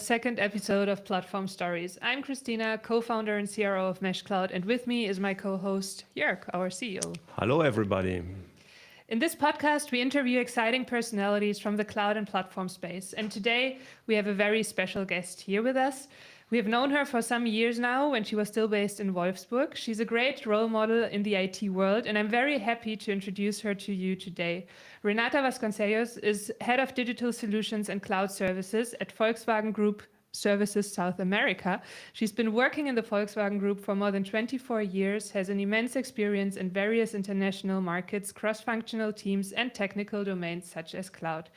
second episode of Platform Stories. I'm Christina, co-founder and CRO of Mesh Cloud, and with me is my co-host Jörg, our CEO. Hello, everybody. In this podcast, we interview exciting personalities from the cloud and platform space. And today, we have a very special guest here with us. We have known her for some years now when she was still based in Wolfsburg. She's a great role model in the IT world, and I'm very happy to introduce her to you today. Renata Vasconcellos is Head of Digital Solutions and Cloud Services at Volkswagen Group Services South America. She's been working in the Volkswagen Group for more than 24 years, has an immense experience in various international markets, cross-functional teams, and technical domains such as cloud.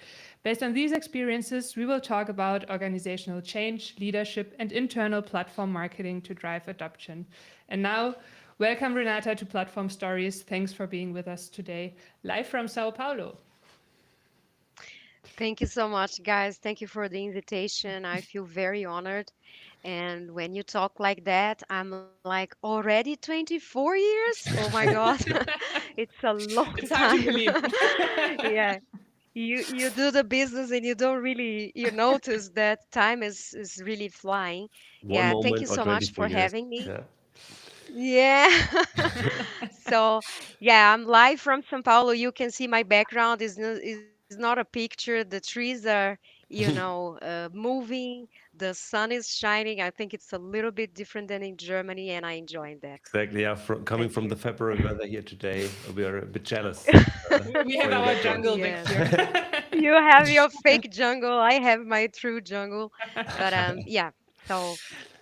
Based on these experiences, we will talk about organizational change, leadership, and internal platform marketing to drive adoption. And now, welcome Renata to Platform Stories. Thanks for being with us today, live from Sao Paulo. Thank you so much, guys. Thank you for the invitation. I feel very honored. And when you talk like that, I'm like, already 24 years? Oh my God. It's a long It's hard to time. believe. Yeah. You do the business and you don't really you notice that time is really flying. One Yeah, thank you moment or so much 24 for years. having me. Yeah, Yeah. So, yeah, I'm live from São Paulo. You can see my background is not a picture. The trees are, moving. The sun is shining. I think it's a little bit different than in Germany, and I enjoying that. exactly. Yeah, coming Thank from the you. February weather here today, we are a bit jealous We have for your our background. jungle back Yes. here. You have your fake jungle. I have my true jungle. But yeah. So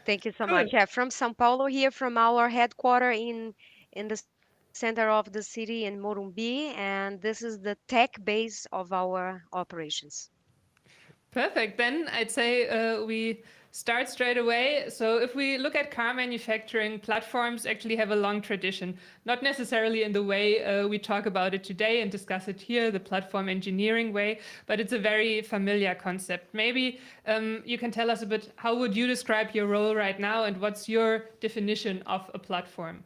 thank you so Cool. much. Yeah, from São Paulo here, from our headquarter in the center of the city in Morumbi, and this is the tech base of our operations. Perfect. Then I'd say we start straight away. So, if we look at car manufacturing, platforms actually have a long tradition, not necessarily in the way we talk about it today and discuss it here, the platform engineering way, but it's a very familiar concept. Maybe you can tell us a bit how would you describe your role right now and what's your definition of a platform?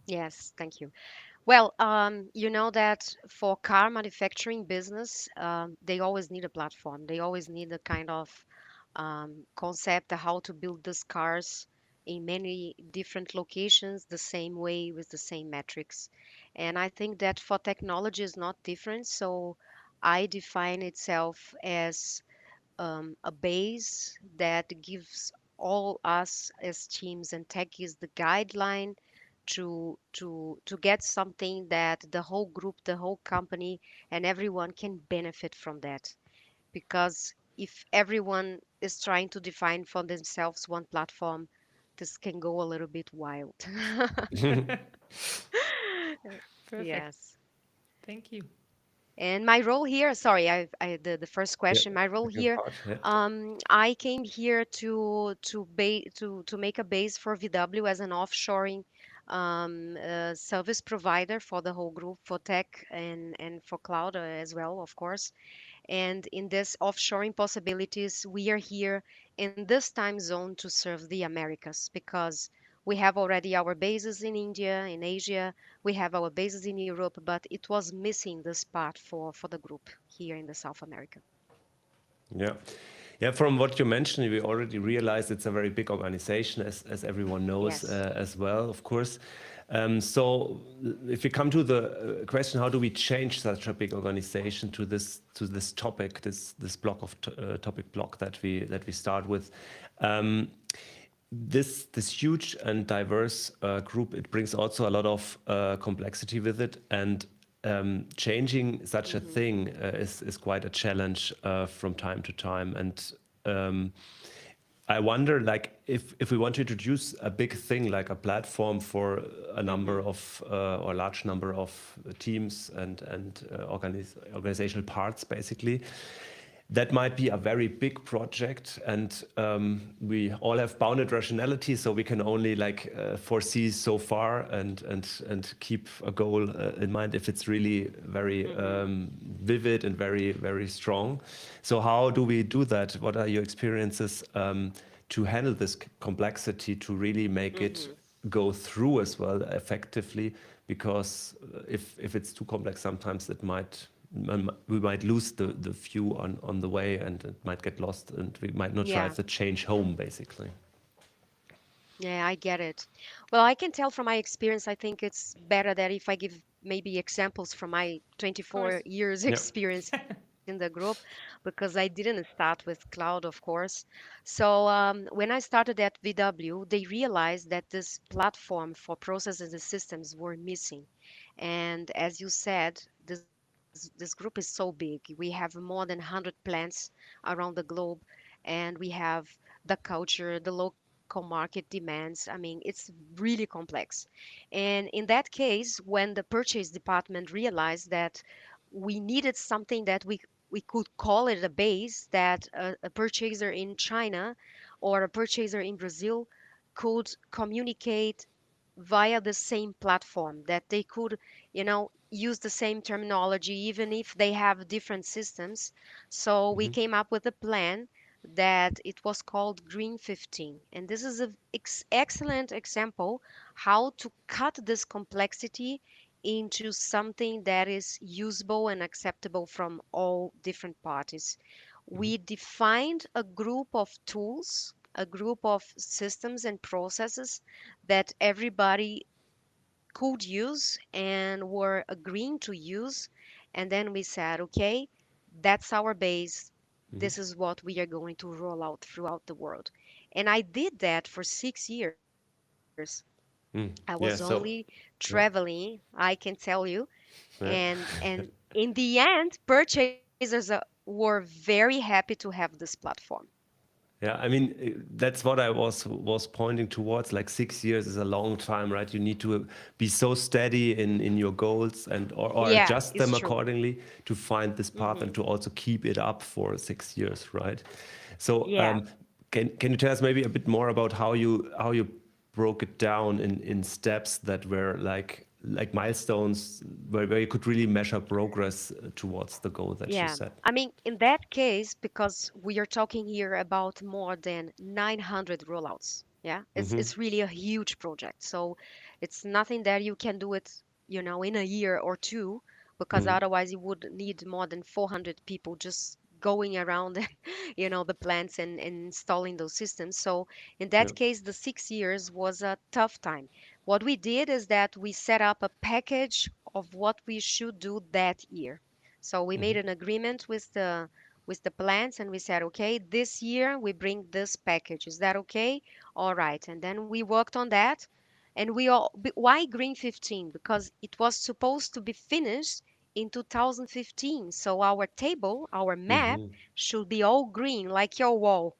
Yes, thank you. Well, you know that for car manufacturing business, they always need a platform. They always need a kind of concept of how to build these cars in many different locations the same way with the same metrics. And I think that for technology is not different. So I define itself as a base that gives all us as teams and techies the guideline to get something that the whole group, the whole company, and everyone can benefit from that. Because if everyone is trying to define for themselves one platform, this can go a little bit wild. Perfect. Yes. Thank you. And my role here, sorry, the first Yeah, question, my role second here, part. Yeah. I came here to make a base for VW as an offshoring service provider for the whole group, for tech and for cloud as well, of course. And in this offshoring possibilities, we are here in this time zone to serve the Americas because we have already our bases in India, in Asia, we have our bases in Europe, but it was missing this part for the group here in the South America. Yeah. Yeah, from what you mentioned, we already realized it's a very big organization, as everyone knows Yes. as well, of course. So, if we come to the question, how do we change such a big organization to this topic, this block of topic block that we start with? Um, this huge and diverse group, it brings also a lot of complexity with it, and changing such a Hmm. thing is quite a challenge from time to time. And I wonder, like, if we want to introduce a big thing like a platform for a number Hmm. of or large number of teams and organizational parts, basically, that might be a very big project, and we all have bounded rationality, so we can only like foresee so far and keep a goal in mind if it's really very Hmm. vivid and very strong. So how do we do that? What are your experiences to handle this complexity, to really make it Hmm. go through as well effectively? Because if it's too complex, sometimes it might we might lose the view on the way, and it might get lost, and we might not Yeah. drive the change home, basically. Yeah, I get it. Well, I can tell from my experience, I think it's better that if I give maybe examples from my Of course. 24 years Yeah. experience in the group, because I didn't start with cloud, of course. So when I started at VW, they realized that this platform for processes and systems were missing. And as you said, this group is so big. We have more than 100 plants around the globe, and we have the culture, the local market demands. I mean, it's really complex. And in that case, when the purchase department realized that we needed something that we could call it a base that a purchaser in China or a purchaser in Brazil could communicate via the same platform, that they could, use the same terminology even if they have different systems. So we Hmm. came up with a plan that it was called Green 15. And this is an excellent example how to cut this complexity into something that is usable and acceptable from all different parties. Hmm. We defined a group of tools, a group of systems and processes that everybody could use and were agreeing to use. And then we said, okay, that's our base. Hmm. This is what we are going to roll out throughout the world. And I did that for 6 years. I was Mm. only Yeah. So, traveling, yeah, I can tell you. yeah. And in the end, purchasers were very happy to have this platform. Yeah, I mean, that's what I was pointing towards. Like 6 years is a long time, right? You need to be so steady in your goals and or Yeah, adjust it's them true. accordingly to find this path Hmm. and to also keep it up for 6 years, right? So, Yeah. can you tell us maybe a bit more about how you broke it down in steps that were like milestones where you could really measure progress towards the goal that you Yeah, set? I mean, in that case, because we are talking here about more than 900 rollouts, yeah, Mm-hmm. it's really a huge project. So it's nothing that you can do it, in a year or two, because Mm-hmm. otherwise you would need more than 400 people just going around, the plants and installing those systems. So in Yeah. that case, the 6 years was a tough time. What we did is that we set up a package of what we should do that year. So we Mm-hmm. made an agreement with the plants and we said, okay, this year we bring this package. Is that okay? All right. And then we worked on that. And why Green 15? Because it was supposed to be finished in 2015. So our table, our map Mm-hmm. should be all green, like your wall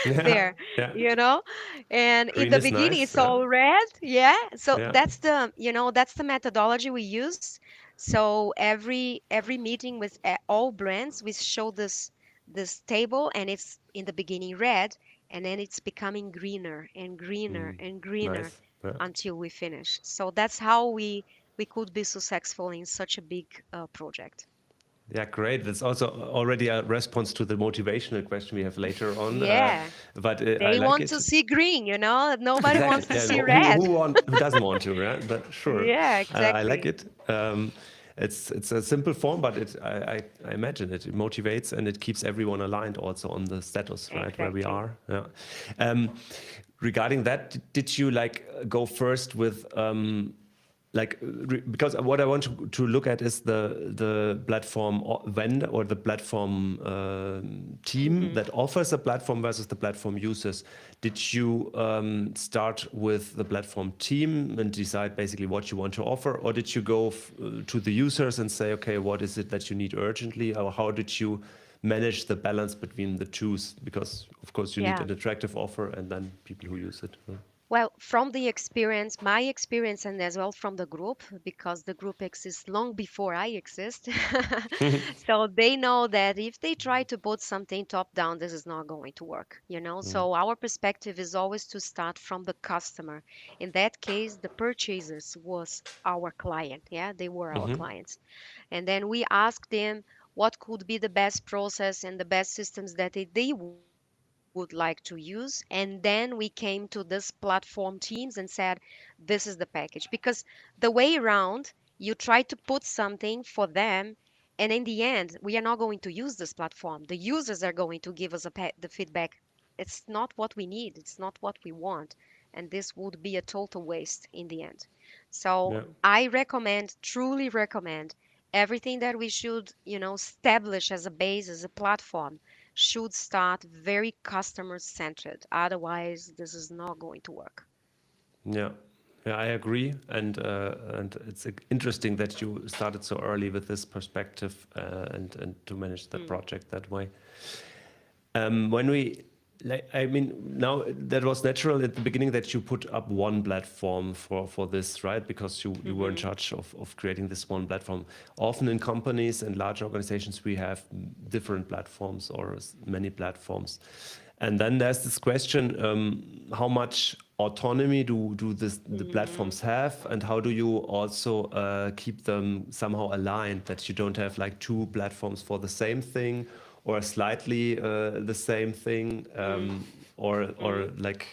Yeah. there, Yeah. you know? And in Green the is beginning, nice. it's Yeah. all red. Yeah. So Yeah. that's the methodology we used. So every meeting with all brands, we show this table, and it's in the beginning red, and then it's becoming greener and greener Mm. and greener Nice. Yeah. until we finish. So that's how we could be successful in such a big project. Yeah, great. That's also already a response to the motivational question we have later on. Yeah. But I They like want to it. see green, Nobody Exactly. wants to Yeah. see Who red. who want who doesn't want to? Right. But sure. Yeah, I like exactly. it. It's a simple form, but I imagine it motivates and it keeps everyone aligned also on the status, right, where we Exactly. are. Yeah. Um, Regarding that, did you like go first with because what I want to look at is the platform vendor or the platform team Hmm. that offers a platform versus the platform users. Did you start with the platform team and decide basically what you want to offer, or did you go to the users and say, okay, what is it that you need urgently, or how did you manage the balance between the two? Because of course you need Yeah. an attractive offer and then people who use it. Well, from the experience, my experience, and as well from the group, because the group exists long before I exist. So they know that if they try to put something top down, this is not going to work. Mm, So our perspective is always to start from the customer. In that case, the purchasers was our client. Yeah, they were our mhm, clients. And then we asked them what could be the best process and the best systems that they would like to use. And then we came to this platform teams and said, this is the package. Because the way around, you try to put something for them And in the end, we are not going to use this platform. The users are going to give us the feedback. It's not what we need. It's not what we want. And this would be a total waste in the end. So Yeah. I recommend, truly recommend, everything that we should, establish as a base, as a platform, should start very customer centered. Otherwise, this is not going to work. Yeah, yeah, I agree, and it's interesting that you started so early with this perspective and to manage the Mm. project that way. When we, like, I mean, now that was natural at the beginning that you put up one platform for this, right? Because you were in Hmm. charge of creating this one platform. Often in companies and large organizations, we have different platforms or many platforms. And then there's this question, how much autonomy do the Hmm. platforms have, and how do you also keep them somehow aligned, that you don't have like two platforms for the same thing or slightly the same thing, or Mm. like,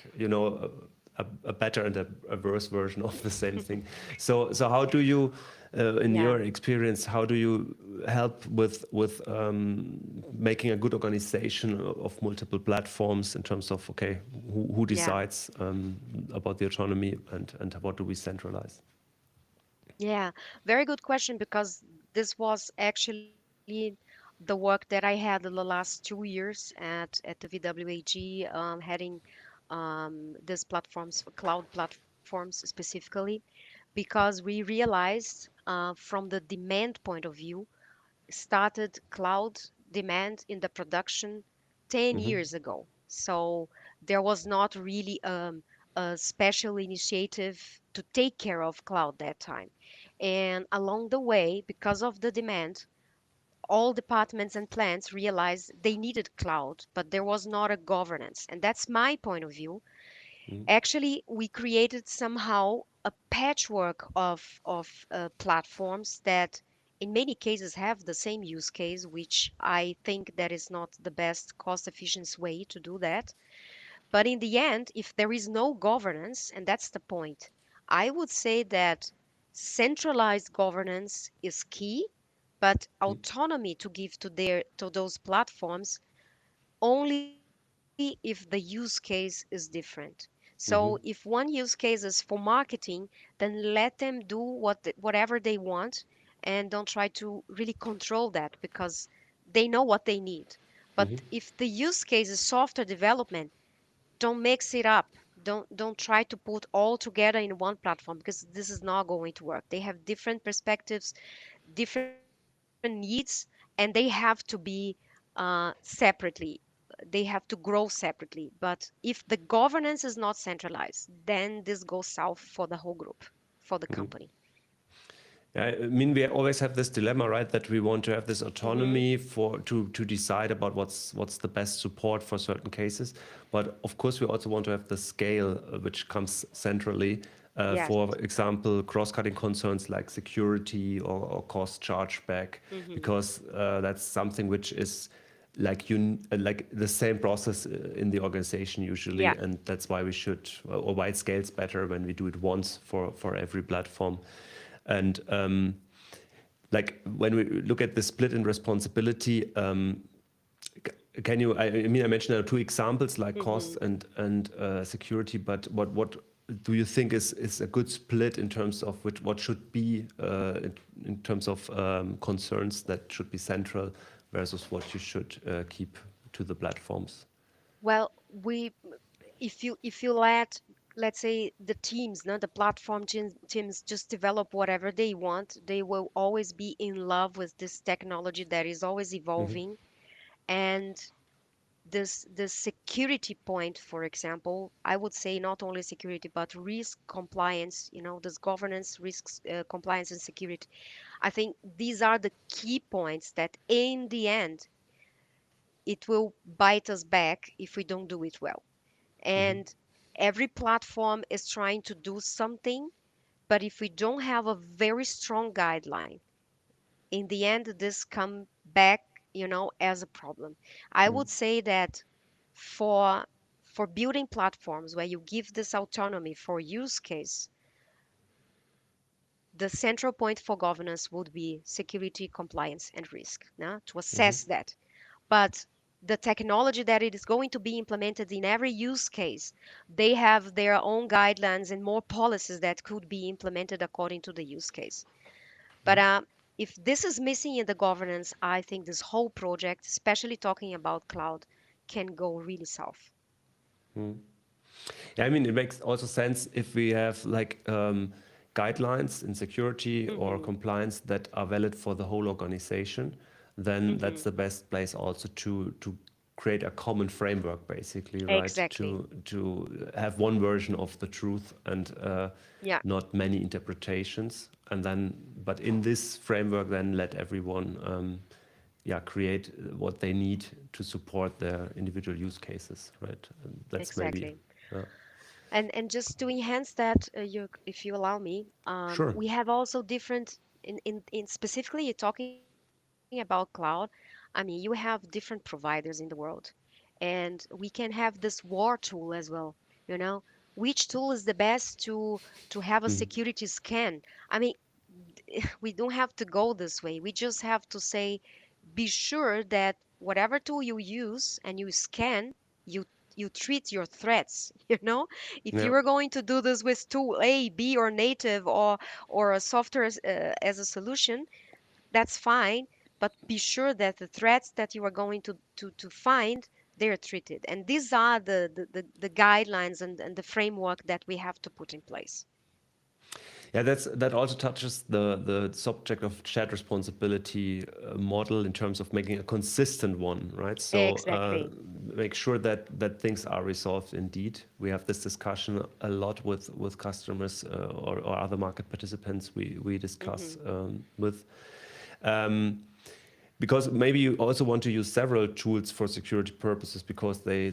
a better and a worse version of the same thing. So how do you, in Yeah, your experience, how do you help with making a good organization of multiple platforms in terms of, okay, who yeah, decides about the autonomy, and what do we centralize? yeah. Very good question, because this was actually the work that I had in the last 2 years at the VWAG, heading these platforms, cloud platforms specifically, because we realized from the demand point of view, started cloud demand in the production 10 Hmm. years ago. So there was not really a special initiative to take care of cloud that time. And along the way, because of the demand, all departments and plants realized they needed cloud, but there was not a governance. And that's my point of view. Actually, we created somehow a patchwork of platforms that in many cases have the same use case, which I think that is not the best cost efficient way to do that. But in the end, if there is no governance, and that's the point, I would say that centralized governance is key, but autonomy to give to those platforms only if the use case is different. So if one Hmm. use case is for marketing, then let them do whatever they want, and don't try to really control that, because they know what they need. But if the use case is software development, don't mix it up. Don't try to put all together in one platform, because this is not going to work. They have different perspectives, different needs, and they have to be separately. They have to grow separately. But if the governance is not centralized, then this goes south for the whole group, for the company. Yeah, I mean, we always have this dilemma, right? That we want to have this Hmm. autonomy to decide about what's the best support for certain cases, but of course we also want to have the scale which comes centrally. Yes. For example, cross-cutting concerns like security or cost chargeback, Hmm. because that's something which is like the same process in the organization usually, Yeah. and that's why we should, or why it scales better when we do it once for every platform. And like when we look at the split in responsibility, can you? I mean, I mentioned there are two examples like cost Hmm. and security, but what do you think is a good split in terms of what should be in terms of concerns that should be central versus what you should keep to the platforms? Well, we if you let's say the teams, no, the teams just develop whatever they want, they will always be in love with this technology that is always evolving. And this security point, for example, I would say not only security but risk compliance, this governance, risks, compliance and security. I think these are the key points that in the end it will bite us back if we don't do it well. And every platform is trying to do something, but if we don't have a very strong guideline, in the end this come back, as a problem. I would say that for for building platforms where you give this autonomy for use case, the central point for governance would be security, compliance, and risk, no? To Hmm. assess that. But the technology that it is going to be implemented in every use case, they have their own guidelines and more policies that could be implemented according to the use case. But if this is missing in the governance, I think this whole project, especially talking about cloud, can go really south. Yeah, I mean, it makes also sense if we have like guidelines in security or Hmm. compliance that are valid for the whole organization, then Hmm. that's the best place also to create a common framework, basically, right? Exactly. To have one version of the truth and Yeah, not many interpretations, and then, but in this framework, then let everyone, yeah, create what they need to support their individual use cases, right? And that's maybe. exactly. Yeah. And just to enhance that, if you allow me, Sure. we have also different in specifically talking about cloud. I mean, you have different providers in the world, and we can have this war tool as well. You know, which tool is the best to have a Mm. security scan? I mean, we don't have to go this way. We just have to say, be sure that whatever tool you use and you scan, you you treat your threats. You know, if Yeah. you are going to do this with tool A, B, or native, or a software as a solution, that's fine. But be sure that the threats that you are going to find, they're treated. And these are the guidelines and the framework that we have to put in place. Yeah, that also touches the subject of shared responsibility model in terms of making a consistent one, right? So Exactly. make sure that things are resolved indeed. We have this discussion a lot with customers or other market participants we discuss Hmm. with. Um, because maybe you also want to use several tools for security purposes because they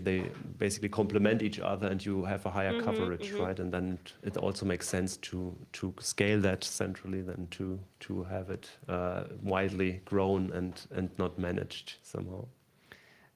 basically complement each other and you have a higher Hmm. coverage, Hmm. right? And then it also makes sense to scale that centrally than to have it widely grown and not managed somehow.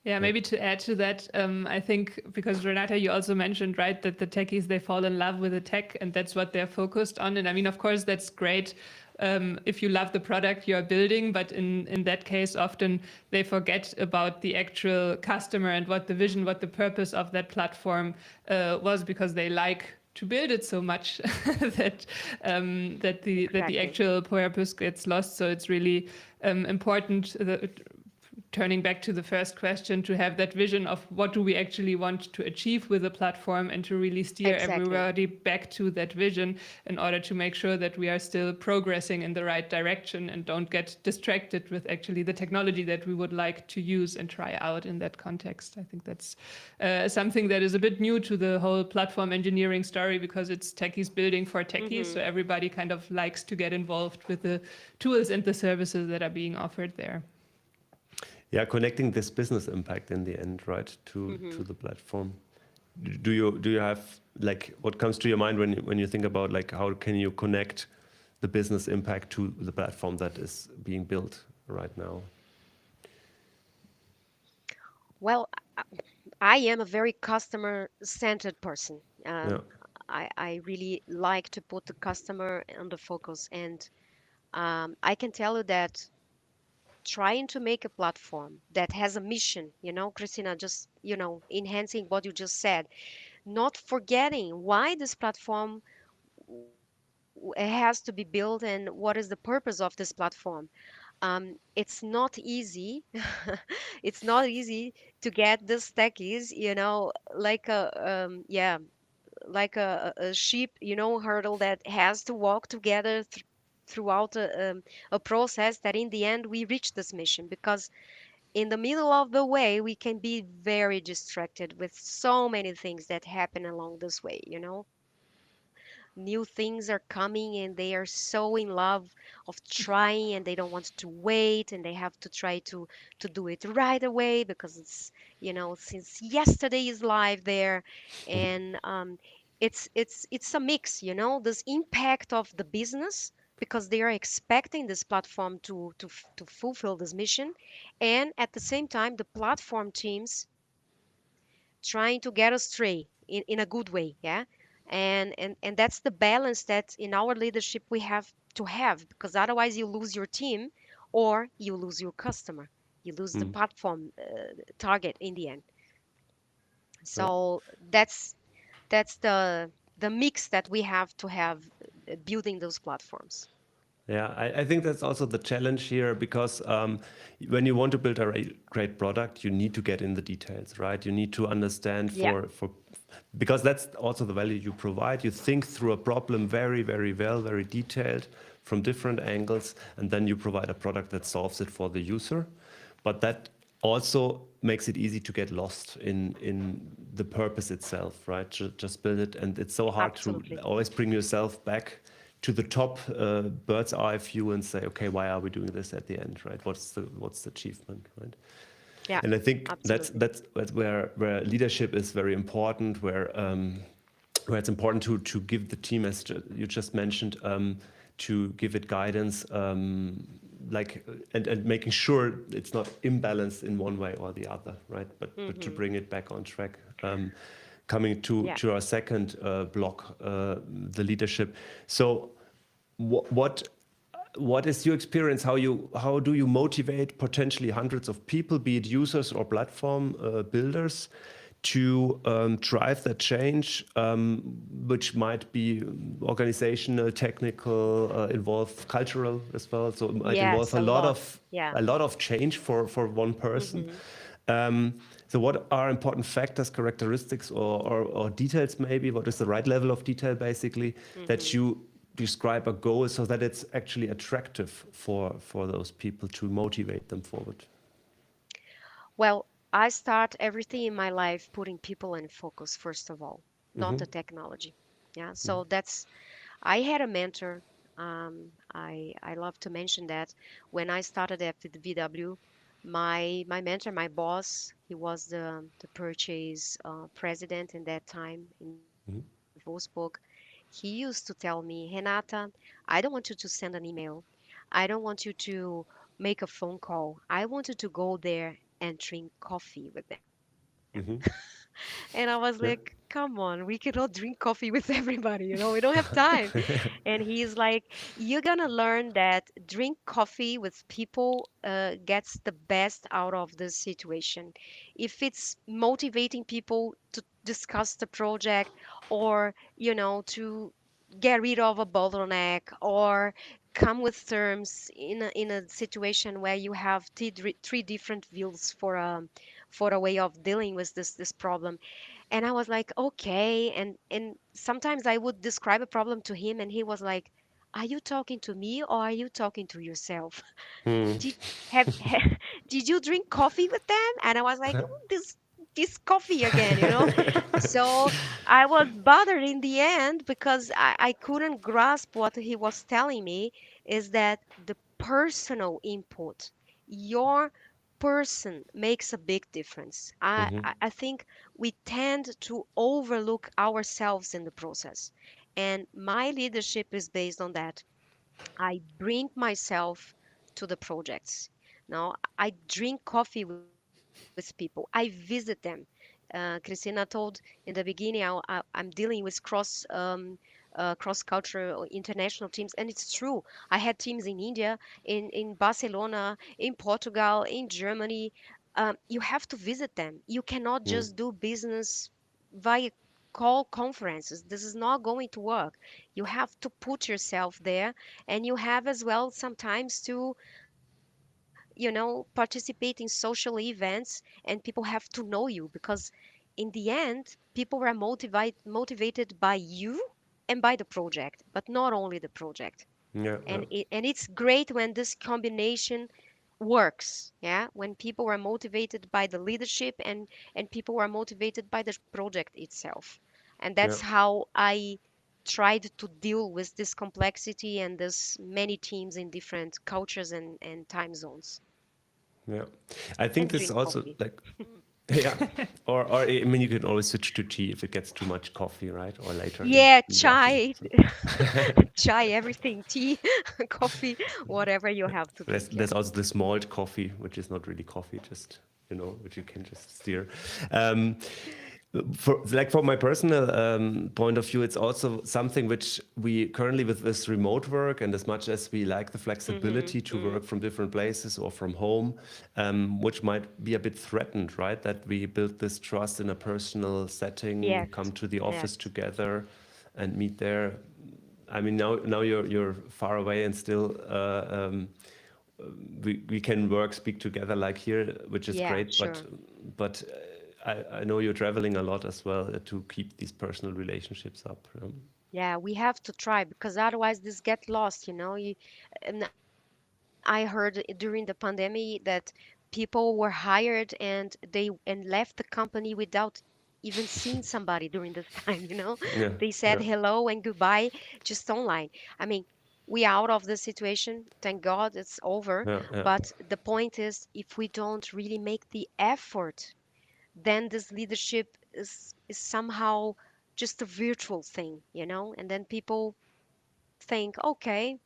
Yeah, Yeah. maybe to add to that, I think because Renata, you also mentioned, right, that the techies, they fall in love with the tech and that's what they're focused on. And I mean, of course, that's great if you love the product you're building, but in that case, often they forget about the actual customer and what the vision, what the purpose of that platform was because they like to build it so much that the Exactly. actual purpose gets lost. So it's really important turning back to the first question, to have that vision of what do we actually want to achieve with the platform and to really steer Exactly. everybody back to that vision in order to make sure that we are still progressing in the right direction and don't get distracted with actually the technology that we would like to use and try out in that context. I think that's something that is a bit new to the whole platform engineering story because it's techies building for techies. Hmm. So everybody kind of likes to get involved with the tools and the services that are being offered there. Yeah, connecting this business impact in the end, right, to Hmm. the platform. Do you have like what comes to your mind when you think about like how can you connect the business impact to the platform that is being built right now? Well, I am a very customer-centered person. Yeah. I really like to put the customer on the focus, and I can tell you that trying to make a platform that has a mission, Christina, just, enhancing what you just said, not forgetting why this platform has to be built and what is the purpose of this platform. It's not easy. It's not easy to get this techies, like a sheep, hurdle that has to walk together throughout a process that in the end we reach this mission, because in the middle of the way we can be very distracted with so many things that happen along this way. New things are coming and they are so in love of trying, and they don't want to wait, and they have to try to do it right away because it's, since yesterday is live there. And it's a mix, this impact of the business, because they are expecting this platform to fulfill this mission, and at the same time the platform teams trying to get astray in a good way. Yeah. And that's the balance that in our leadership we have to have, because otherwise you lose your team or you lose your customer. You lose the Mm. platform target in the end. Yeah. So that's the mix that we have to have building those platforms. Yeah, I think that's also the challenge here because when you want to build a great product, you need to get in the details, right? You need to understand Yeah. because that's also the value you provide. You think through a problem very, very well, very detailed from different angles, and then you provide a product that solves it for the user. But that also makes it easy to get lost in the purpose itself, right? Just build it, and it's so hard to Absolutely. always bring yourself back to the top bird's eye view and say, okay, why are we doing this at the end, right? What's the achievement, right? Yeah, And I think that's absolutely. that's where leadership is very important, where it's important to give the team, as you just mentioned, to give it guidance, like and making sure it's not imbalanced in one way or the other, right? But to Hmm. bring it back on track. Coming to Yeah. our second block, the leadership. So, what what is your experience? How do you motivate potentially hundreds of people, be it users or platform builders, to drive that change, which might be organizational, technical, involve cultural as well. So it might involve Yes, a lot. Yeah. a lot of change for one person. Hmm. So what are important factors, characteristics, or details maybe? What is the right level of detail basically that Hmm. you describe a goal so that it's actually attractive for those people to motivate them forward? Well, I start everything in my life putting people in focus, first of all, not Mm-hmm. the technology. Yeah. So I had a mentor. I love to mention that when I started at the VW, my mentor, my boss, he was the purchase president in that time in Mm-hmm. Wolfsburg. He used to tell me, Renata, I don't want you to send an email. I don't want you to make a phone call. I want you to go there and drink coffee with them. Mm-hmm. And I was like, Yeah. come on, we cannot drink coffee with everybody, we don't have time. And he's like, you're gonna learn that drink coffee with people gets the best out of the situation. If it's motivating people to discuss the project, or to get rid of a bottleneck, or come with terms in a situation where you have three different views for a way of dealing with this problem. And I was like, okay. And sometimes I would describe a problem to him, and he was like, are you talking to me or are you talking to yourself? Hmm. Did did you drink coffee with them? And I was like, "Oh, this coffee again. So I was bothered in the end because I couldn't grasp what he was telling me, is that the personal input, your person makes a big difference. Mm-hmm. I think we tend to overlook ourselves in the process. And my leadership is based on that. I bring myself to the projects. Now, I drink coffee with people. I visit them. Christina told in the beginning, I'm dealing with cross-cultural international teams, and it's true. I had teams in India, in Barcelona, in Portugal, in Germany. You have to visit them. You cannot Mm. just do business via call conferences. This is not going to work. You have to put yourself there, and you have as well sometimes to participate in social events, and people have to know you, because in the end people are motivated by you and by the project, but not only the project. Yeah. Yeah. And it's great when this combination works. Yeah, when people are motivated by the leadership, and people are motivated by the project itself. And Yeah. that's how I tried to deal with this complexity and this many teams in different cultures and time zones. Yeah. I think And this drink also coffee. like yeah. Or I mean you can always switch to tea if it gets too much coffee, right? Or later Yeah, in the afternoon. chai. So Chai, everything, tea, coffee, whatever you have to drink. Yeah. there's also this malt coffee, which is not really coffee, just which you can just steer. Um, For my personal point of view, it's also something which we currently with this remote work, and as much as we like the flexibility to work from different places or from home, which might be a bit threatened, right? That we build this trust in a personal setting, Yes, come to the office yes, together, and meet there. I mean, now you're far away, and still we can speak together like here, which is yeah, great. But sure. but I know you're traveling a lot as well to keep these personal relationships up. Yeah, we have to try because otherwise this get lost, and I heard during the pandemic that people were hired and left the company without even seeing somebody during this time. Yeah, They said yeah, hello and goodbye just online. I mean, we out of the situation. Thank God it's over. yeah, yeah, But the point is, if we don't really make the effort, then this leadership is somehow just a virtual thing. And then people think, okay,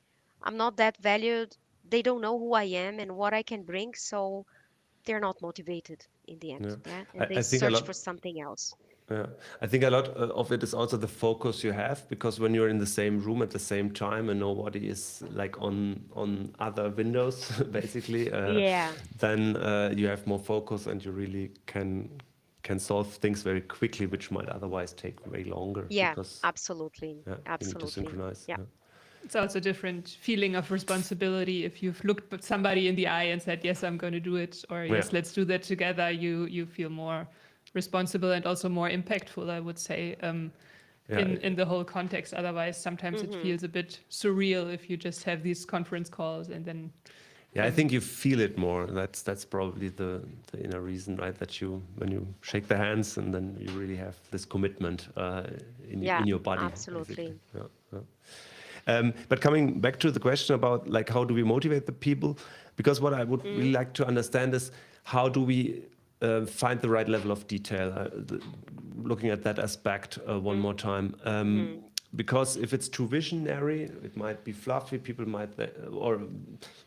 I'm not that valued. They don't know who I am and what I can bring, so they're not motivated in the end. yeah. Yeah, and they I think a search lot. for something else. Yeah, I think a lot of it is also the focus you have, because when you're in the same room at the same time and nobody is like on other windows, basically, Yeah, then you have more focus and you really can solve things very quickly, which might otherwise take way longer yeah, because absolutely, yeah, you need to absolutely. synchronize. Yeah, Yeah. It's also a different feeling of responsibility if you've looked at somebody in the eye and said, yes, I'm going to do it, or Yeah. yes, let's do that together. You feel more responsible and also more impactful, I would say, Yeah. in the whole context. Otherwise, sometimes it feels a bit surreal if you just have these conference calls and then Yeah, I think you feel it more. That's probably the inner reason, right? That you when you shake the hands and then you really have this commitment yeah, in your body, basically. absolutely. Yeah, yeah. But coming back to the question about like how do we motivate the people, because what I would really Mm, like to understand is how do we find the right level of detail. Looking at that aspect one mm, more time. mm, Because if it's too visionary, it might be fluffy. People might, or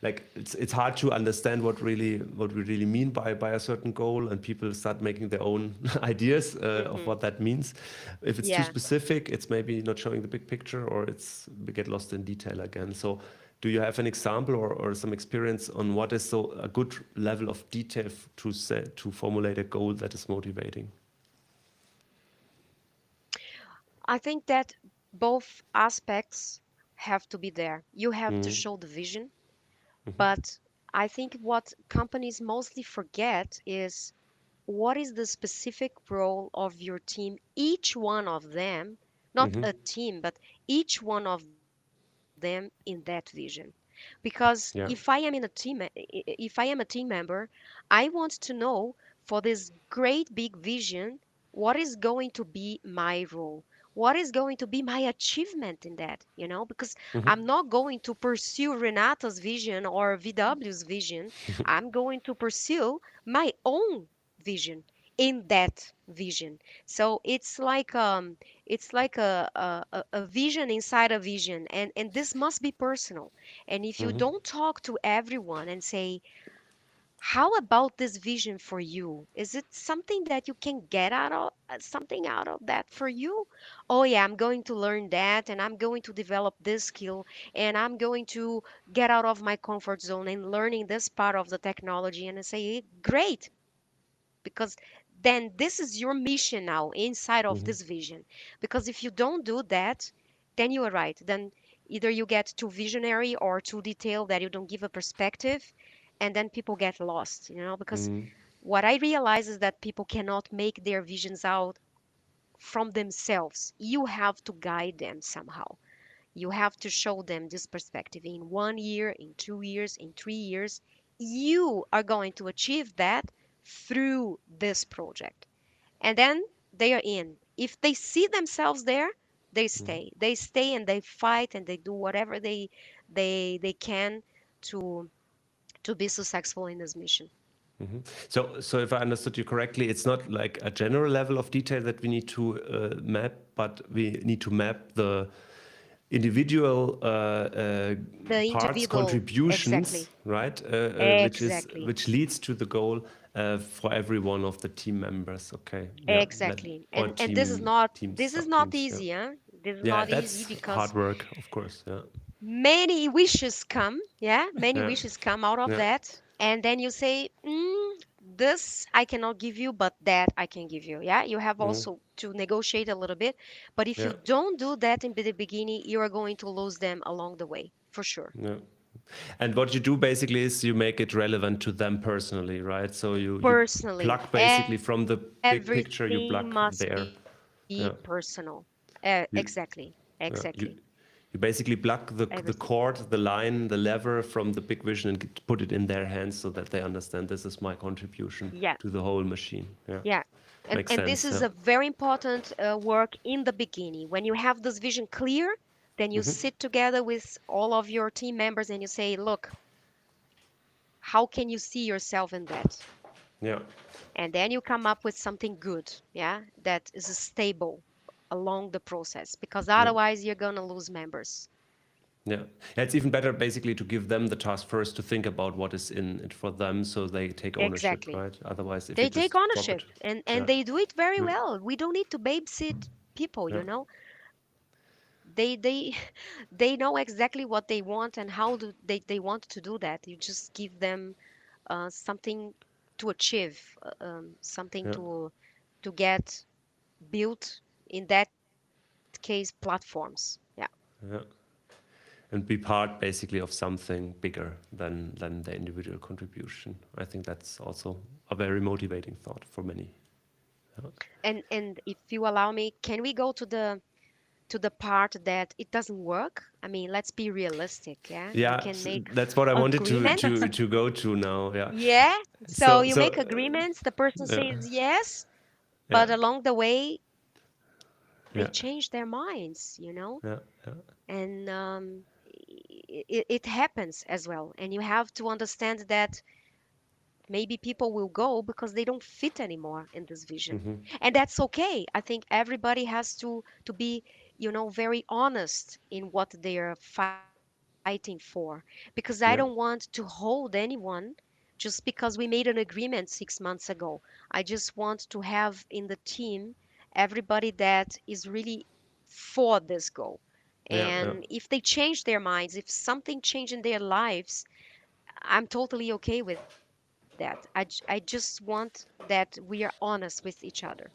like it's hard to understand what we really mean by a certain goal, and people start making their own ideas of mm-hmm. what that means. If it's too Yeah. specific, it's maybe not showing the big picture, or we get lost in detail again. So, do you have an example or some experience on what is so a good level of detail to formulate a goal that is motivating? I think that both aspects have to be there. You have to Mm-hmm. show the vision, but I think what companies mostly forget is what is the specific role of your team, each one of them, not Mm-hmm. a team, but each one of them in that vision. Because if I am Yeah. if I am a team member, I want to know for this great big vision, what is going to be my role? What is going to be my achievement in that? Because I'm not going to pursue Renata's vision or VW's vision. I'm going to pursue my own vision in that vision. So it's like a vision inside a vision, and this must be personal. And if you Mm-hmm. don't talk to everyone and say, how about this vision for you? Is it something that you can get out of something out of that for you? Oh yeah, I'm going to learn that, and I'm going to develop this skill, and I'm going to get out of my comfort zone and learning this part of the technology. And I say, great, because then this is your mission now inside of Mm-hmm. this vision. Because if you don't do that, then you are right. Then either you get too visionary or too detailed that you don't give a perspective, and then people get lost. Because Mm-hmm. what I realize is that people cannot make their visions out from themselves. You have to guide them somehow. You have to show them this perspective in 1 year, in 2 years, in 3 years. You are going to achieve that through this project. And then they are in. If they see themselves there, they stay. They stay and they fight and they do whatever they can to to be successful in this mission. So if I understood you correctly, it's not like a general level of detail that we need to map, but we need to map the individual The parts, individual, contributions, exactly, right? exactly. Which leads to the goal, for every one of the team members. Okay, yeah, Exactly. or And this is team not teams, this is sub not teams. Yeah, easy, huh? This is yeah, not easy that's hard because work, of course. Yeah, many wishes come, yeah, many yeah, wishes come out of yeah, that. And then you say, this I cannot give you, but that I can give you. Yeah, you have mm, also to negotiate a little bit. But if yeah, you don't do that in the beginning, you are going to lose them along the way, for sure. yeah. And what you do basically is you make it relevant to them personally, right? So you Personally, plug basically from the big picture, you everything plug must there. be Yeah, personal. you Exactly, yeah, exactly. you basically plug the Everything. cord, the line, the lever from the big vision and put it in their hands so that they understand this is my contribution Yeah, to the whole machine. Yeah, yeah. makes And this sense. is Yeah. a very important work in the beginning. When you have this vision clear, then you Hmm. sit together with all of your team members and you say, look, how can you see yourself in that? Yeah. And then you come up with something good, yeah, that is stable along the process, because Yeah. otherwise you're going to lose members. Yeah. Yeah, it's even better basically to give them the task first to think about what is in it for them so they take ownership, Exactly. right? Otherwise, if you They take just drop it, ownership and yeah. they do it very Mm, well. We don't need to babysit people, yeah. They they know exactly what they want and how do they want to do that. You just give them something to achieve, something Yeah. to get built, in that case platforms. Yeah. Yeah. And be part basically of something bigger than the individual contribution. I think that's also a very motivating thought for many. Yeah. And if you allow me, can we go to the part that it doesn't work? I mean, let's be realistic, yeah? You Yeah, can make that's what I wanted agreements. to go to now. Yeah. Yeah. So So you so make agreements, the person yeah, says yes, yeah, but along the way they yeah, change their minds. yeah, yeah, And it happens as well. And you have to understand that maybe people will go because they don't fit anymore in this vision. hmm, And that's okay. I think everybody has to be, very honest in what they're fighting for, because I don't want to yeah, hold anyone just because we made an agreement 6 months ago. I just want to have in the team everybody that is really for this goal. yeah, yeah. And if they change their minds, if something changed in their lives, I'm totally okay with that. I just want that we are honest with each other.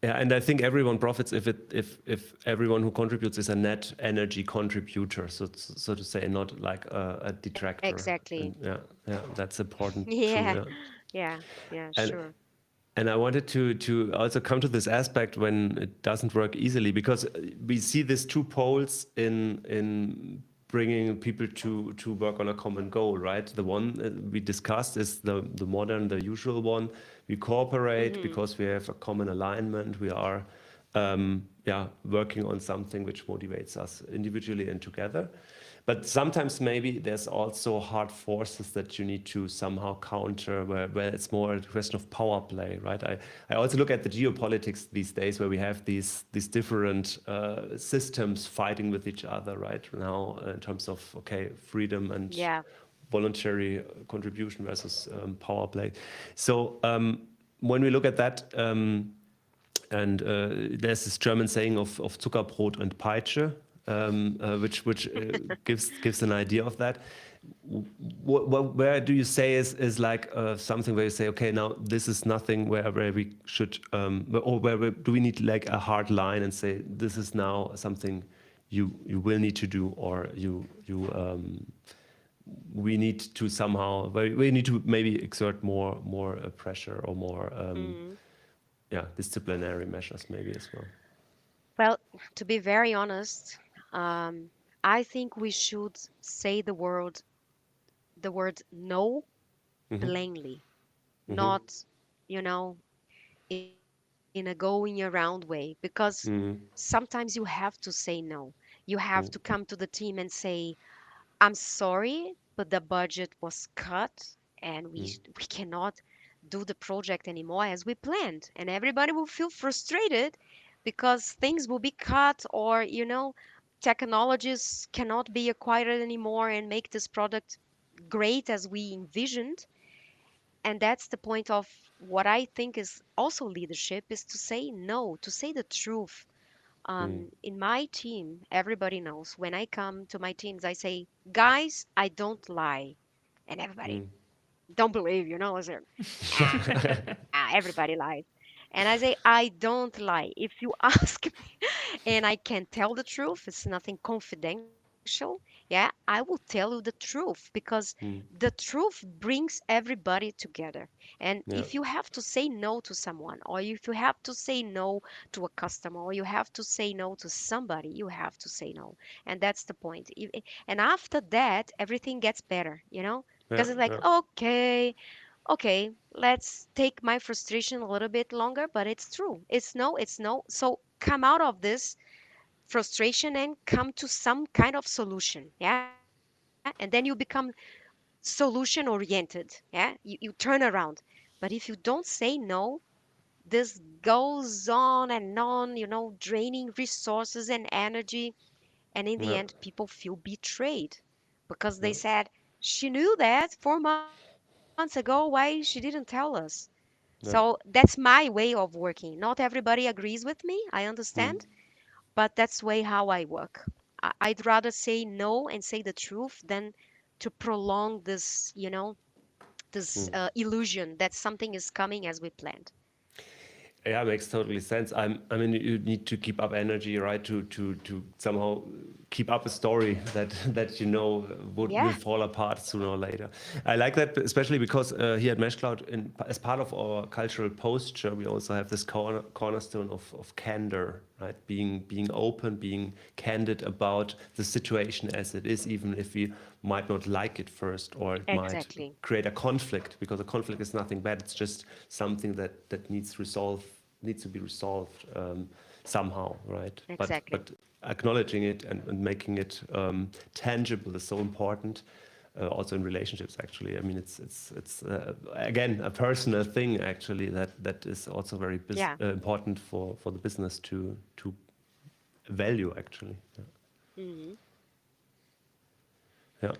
Yeah, and I think everyone profits if everyone who contributes is a net energy contributor, so to say, not like a detractor. Exactly. And yeah, yeah, that's important, true. Yeah. Yeah, Yeah. Yeah, and sure. and I wanted to also come to this aspect when it doesn't work easily because we see these two poles in bringing people to work on a common goal, right? The one we discussed is the modern, the usual one. We cooperate Hmm. because we have a common alignment. We are yeah, working on something which motivates us individually and together. But sometimes maybe there's also hard forces that you need to somehow counter where it's more a question of power play, right? I also look at the geopolitics these days where we have these different systems fighting with each other right now in terms of, okay, freedom and Yeah. voluntary contribution versus power play. So when we look at that, and there's this German saying of Zuckerbrot and Peitsche, which gives an idea of that. Where do you say is like something where you say, okay, now this is nothing where we should, or do we need like a hard line and say this is now something you will need to do, or we need to somehow, we need to maybe exert more pressure or more Hmm. yeah, disciplinary measures maybe as well. Well, to be very honest, I think we should say the word no Hmm. plainly, Hmm. not, you know, in a going around way, because Hmm. sometimes you have to say no. You have to come Hmm. to the team and say, I'm sorry, but the budget was cut and we cannot do the project anymore as we planned. And everybody will feel frustrated because things will be cut, or, technologies cannot be acquired anymore and make this product great as we envisioned. And that's the point of what I think is also leadership, is to say no, to say the truth. mm, In my team, everybody knows when I come to my teams, I say, guys, I don't lie. And everybody mm. don't believe, is it? Ah, everybody lies. And I say, I don't lie. If you ask me and I can tell the truth, it's nothing confidential. Yeah, I will tell you the truth because Mm, the truth brings everybody together. And if yeah, you have to say no to someone, or if you have to say no to a customer, or you have to say no to somebody, you have to say no. And that's the point. And after that, everything gets better, yeah, because it's like, yeah, okay, let's take my frustration a little bit longer, but it's true. It's no, it's no. So come out of this frustration and come to some kind of solution. Yeah. And then you become solution oriented. Yeah. You turn around. But if you don't say no, this goes on and on, draining resources and energy. And in the yeah, end, people feel betrayed because yeah, they said, she knew that 4 months ago. Why she didn't tell us? So yeah. that's my way of working. Not everybody agrees with me, I understand, Mm, but that's way how I work. I'd rather say no and say the truth than to prolong this, this mm. illusion that something is coming as we planned. Yeah, makes totally sense. I mean, you need to keep up energy, right? To somehow keep up a story that will Yeah, fall apart sooner or later. I like that, especially because here at MeshCloud, as part of our cultural posture, we also have this cornerstone of candor, right? Being open, being candid about the situation as it is, even if we might not like it first, or it might exactly. create a conflict, because a conflict is nothing bad. It's just something that needs to be resolved somehow, right? Exactly. But acknowledging it and making it tangible is so important. Also in relationships, actually. I mean, it's again a personal thing, actually, that is also very Yeah. important for the business to value, actually. Yeah. Hmm. Yeah.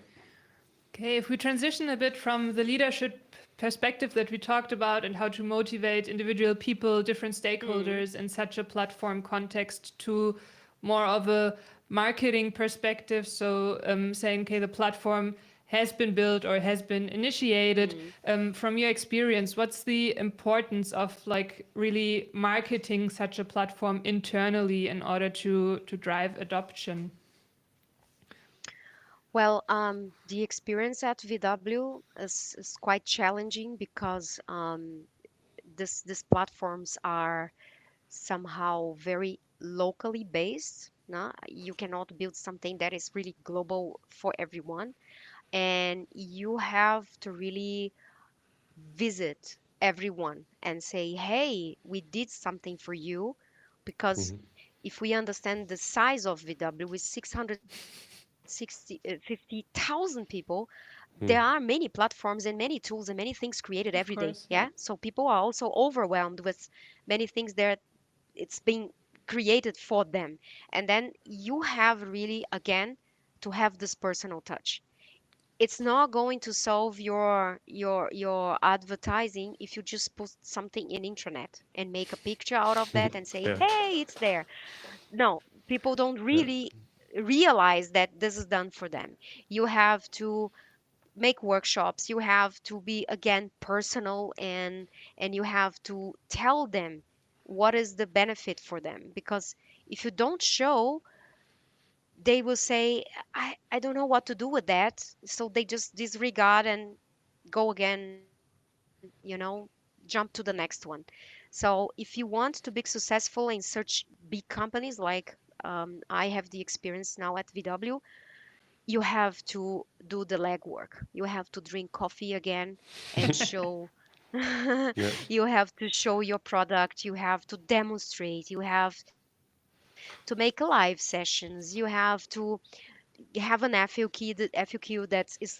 Okay, if we transition a bit from the leadership perspective that we talked about and how to motivate individual people, different Hmm. stakeholders in such a platform context, to more of a marketing perspective. So, saying, okay, the platform has been built or has been initiated. Hmm. From your experience, what's the importance of like really marketing such a platform internally in order to drive adoption? Well, the experience at VW is quite challenging because this platforms are somehow very locally based. No? You cannot build something that is really global for everyone, and you have to really visit everyone and say, "Hey, we did something for you," because Mhm. if we understand the size of VW with 50,000 people, there are Mm. many platforms and many tools and many things created every Of day. course, Yeah. yeah. So people are also overwhelmed with many things that it's being created for them. And then you have really, again, to have this personal touch. It's not going to solve your advertising if you just put something in intranet and make a picture out of that and say, Yeah. hey, it's there. No, people don't Yeah. really realize that this is done for them. You have to make workshops, you have to be, again, personal, and you have to tell them what is the benefit for them, because if you don't show, they will say, I don't know what to do with that, so they just disregard and go again, jump to the next one. So if you want to be successful in such big companies like I have the experience now at VW, you have to do the legwork. You have to drink coffee again and show. Yeah. You have to show your product. You have to demonstrate. You have to make live sessions. You have to have an FAQ that is live,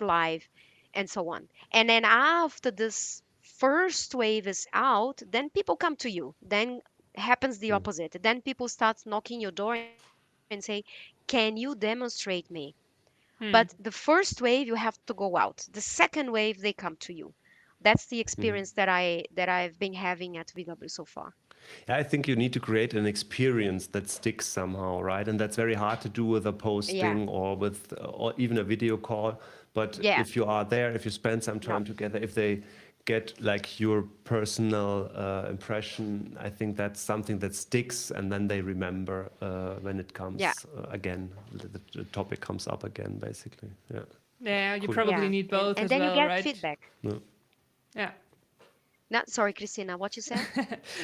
and so on. And then after this first wave is out, then people come to you. Then happens the Mm. opposite. Then people start knocking your door and say, "Can you demonstrate me?" But the Hmm. first wave, you have to go out. The second wave, they come to you. That's the Mhm. experience that I've been having at VW so far. Yeah, I think you need to create an experience that sticks somehow, right? And that's very hard to do with a Yeah. posting or with or even a video call. But Yeah. if you are there, if you spend some No. time together, if they get like your personal impression, I think that's something that sticks, and then they remember when it Yeah. comes again. The topic comes up again, basically. Yeah, Yeah, you cool. probably Yeah. need And both then as you well, get right? feedback. No. Yeah. Not sorry, Christina, what you said?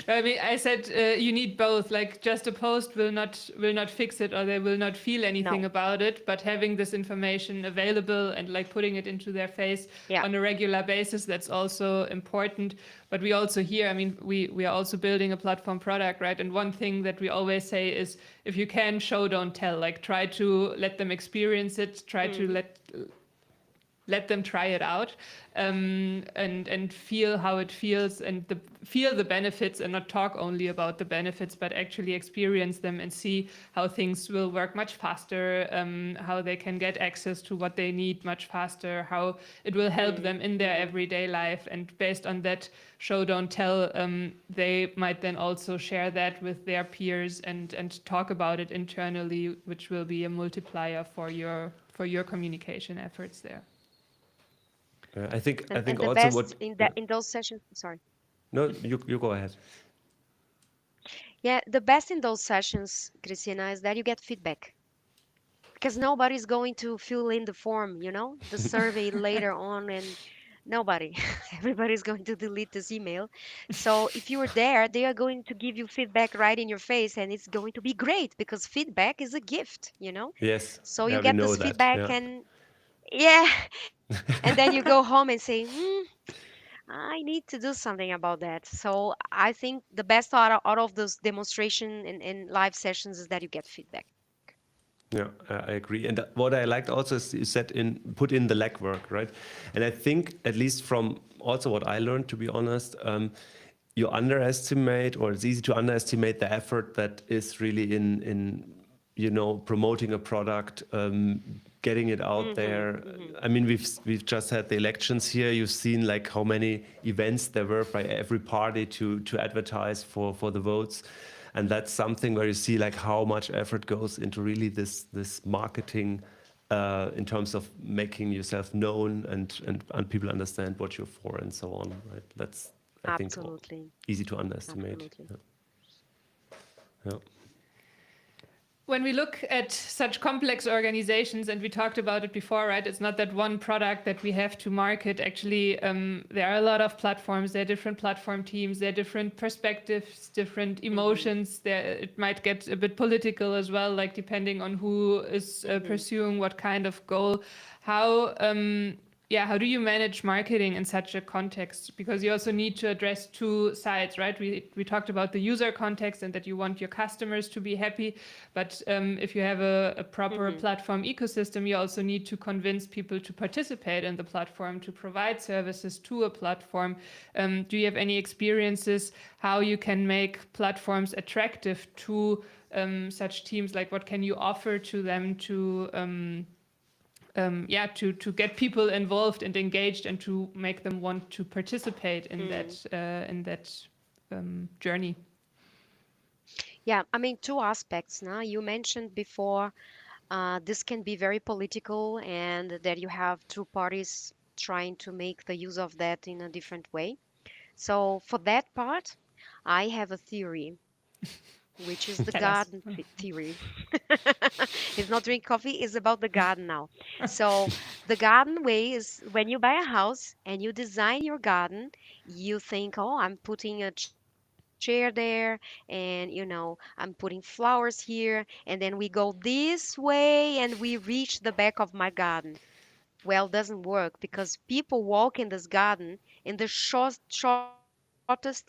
I mean, I said you need both. Like, just a post will not fix it, or they will not feel anything No. about it. But having this information available and like putting it into their face Yeah. on a regular basis, that's also important. But we also hear, I mean, we are also building a platform product, right? And one thing that we always say is, if you can, show, don't tell. Like, try to let them experience it. Try to Hmm. let them try it out, and feel how it feels, and feel the benefits, and not talk only about the benefits, but actually experience them and see how things will work much faster, how they can get access to what they need much faster, how it will help them in their Hmm. everyday life. And based on that show, don't tell, they might then also share that with their peers, and talk about it internally, which will be a multiplier for your communication efforts there. I And think the also what. best in Yeah. that in those sessions, sorry. No, you go ahead. Yeah, the best in those sessions, Christina, is that you get feedback because nobody's going to fill in the form, the survey later on, and nobody. Everybody's going to delete this email. So if you're there, they are going to give you feedback right in your face, and it's going to be great because feedback is a gift. Yes, So you yeah, we get know this that. feedback, Yeah. and yeah, and then you go home and say, I need to do something about that. So I think the best out of those demonstration and live sessions is that you get feedback. Yeah, I agree. And what I liked also is you said put in the legwork, right? And I think at least from also what I learned, to be honest, you underestimate, or it's easy to underestimate the effort that is really in promoting a product, getting it out Hmm. there. Hmm. I mean, we've just had the elections here. You've seen like how many events there were by every party to advertise for the votes, and that's something where you see like how much effort goes into really this marketing, in terms of making yourself known, and people understand what you're for and so on, right? That's, I think, Absolutely. easy to underestimate. Absolutely. Yeah. Yeah. When we look at such complex organizations, and we talked about it before, right? It's not that one product that we have to market. Actually, there are a lot of platforms. There are different platform teams. There are different perspectives, different Hmm. emotions. There, it might get a bit political as well, like depending on who is Hmm. pursuing what kind of goal. How yeah, how do you manage marketing in such a context? Because you also need to address two sides, right? We talked about the user context, and that you want your customers to be happy, but if you have a proper Hmm. platform ecosystem, you also need to convince people to participate in the platform, to provide services to a platform. Do you have any experiences how you can make platforms attractive to such teams? Like, what can you offer to them to yeah, to get people involved and engaged, and to make them want to participate in that journey? Yeah, I mean, two aspects. Now, you mentioned before this can be very political, and that you have two parties trying to make the use of that in a different way. So, for that part, I have a theory, which is the Tell us. garden theory. It's not drink coffee, it's about the garden now. So, the garden way is when you buy a house and you design your garden, you think, oh, I'm putting a chair there, and I'm putting flowers here, and then we go this way and we reach the back of my garden. Well, doesn't work because people walk in this garden in the shortest